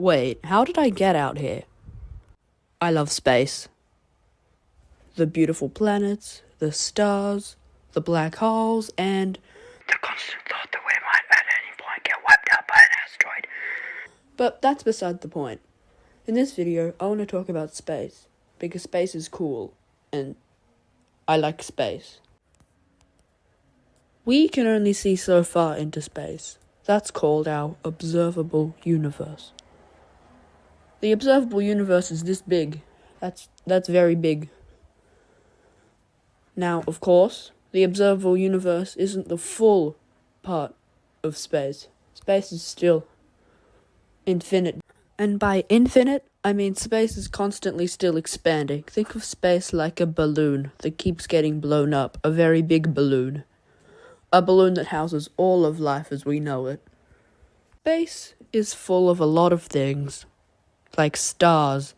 Wait, how did I get out here? I love space. The beautiful planets, the stars, the black holes, and the constant thought that we might at any point get wiped out by an asteroid. But that's beside the point. In this video, I want to talk about space, because space is cool, and I like space. We can only see so far into space. That's called our observable universe. The observable universe is this big. That's very big. Now, of course, the observable universe isn't the full part of space. Space is still infinite. And by infinite, I mean space is constantly still expanding. Think of space like a balloon that keeps getting blown up, a very big balloon. A balloon that houses all of life as we know it. Space is full of a lot of things, like stars.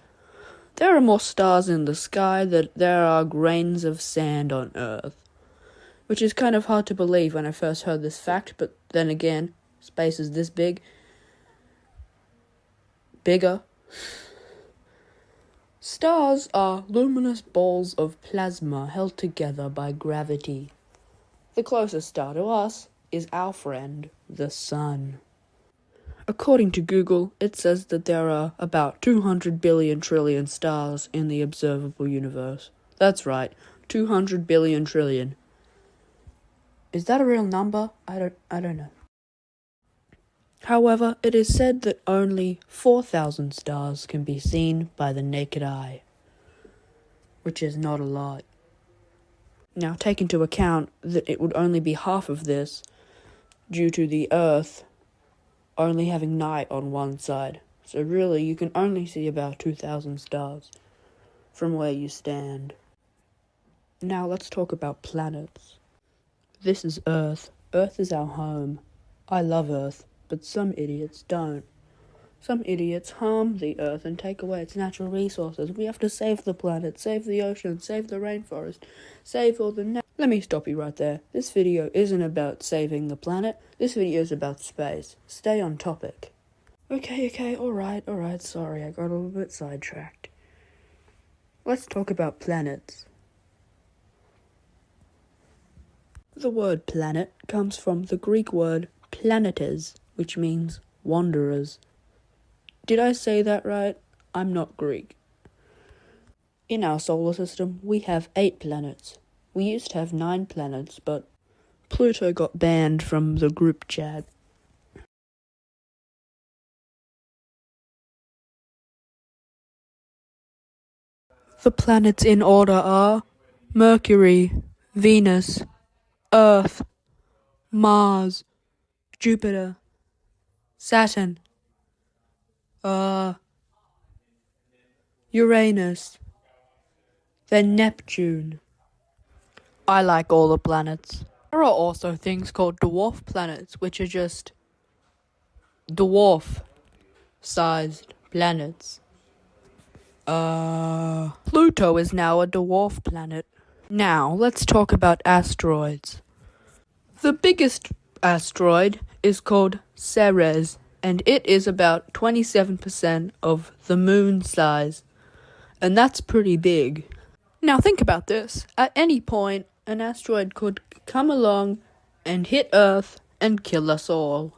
There are more stars in the sky than there are grains of sand on Earth. Which is kind of hard to believe when I first heard this fact, but then again, space is this big. Bigger. Stars are luminous balls of plasma held together by gravity. The closest star to us is our friend, the Sun. According to Google, it says that there are about 200 billion trillion stars in the observable universe. That's right, 200 billion trillion. Is that a real number? I don't know. However, it is said that only 4,000 stars can be seen by the naked eye, which is not a lot. Now, take into account that it would only be half of this due to the Earth only having night on one side. So really, you can only see about 2,000 stars from where you stand. Now, let's talk about planets. This is Earth. Earth is our home. I love Earth, but some idiots don't. Some idiots harm the Earth and take away its natural resources. We have to save the planet, save the ocean, save the rainforest, save all the... Let me stop you right there. This video isn't about saving the planet. This video is about space. Stay on topic. Okay, alright, sorry, I got a little bit sidetracked. Let's talk about planets. The word planet comes from the Greek word planetes, which means wanderers. Did I say that right? I'm not Greek. In our solar system, we have 8 planets. We used to have 9 planets, but Pluto got banned from the group chat. The planets in order are Mercury, Venus, Earth, Mars, Jupiter, Saturn, Uranus, then Neptune. I like all the planets. There are also things called dwarf planets, which are just dwarf-sized planets. Pluto is now a dwarf planet. Now, let's talk about asteroids. The biggest asteroid is called Ceres, and it is about 27% of the moon size. And that's pretty big. Now think about this. At any point, an asteroid could come along and hit Earth and kill us all.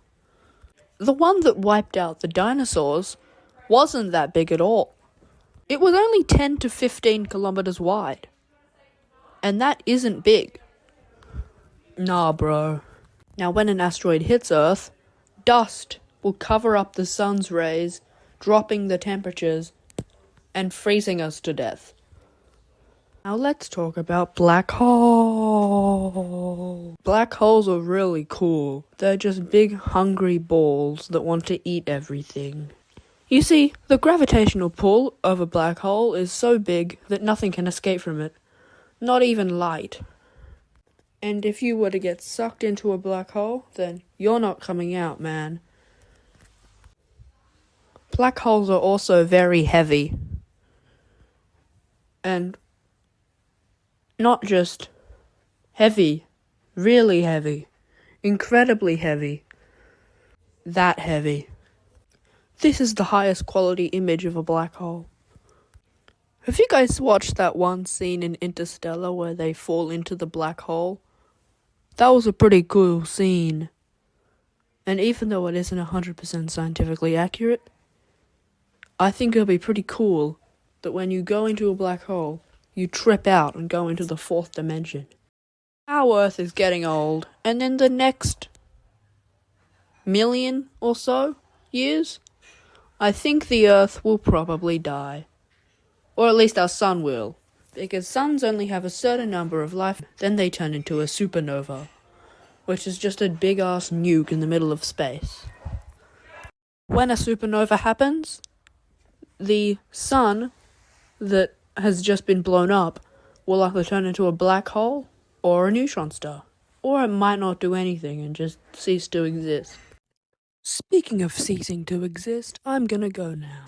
The one that wiped out the dinosaurs wasn't that big at all. It was only 10 to 15 kilometers wide. And that isn't big. Nah, bro. Now when an asteroid hits Earth, dust will cover up the sun's rays, dropping the temperatures and freezing us to death. Now let's talk about black holes. Black holes are really cool. They're just big, hungry balls that want to eat everything. You see, the gravitational pull of a black hole is so big that nothing can escape from it. Not even light. And if you were to get sucked into a black hole, then you're not coming out, man. Black holes are also very heavy. And not just heavy, really heavy, incredibly heavy, that heavy. This is the highest quality image of a black hole. Have you guys watched that one scene in Interstellar where they fall into the black hole? That was a pretty cool scene. And even though it isn't 100% scientifically accurate, I think it'll be pretty cool that when you go into a black hole, you trip out and go into the fourth dimension. Our Earth is getting old, and in the next million or so years, I think the Earth will probably die. Or at least our sun will. Because suns only have a certain number of life, then they turn into a supernova, which is just a big-ass nuke in the middle of space. When a supernova happens, the sun that has just been blown up will either turn into a black hole or a neutron star. Or it might not do anything and just cease to exist. Speaking of ceasing to exist, I'm gonna go now.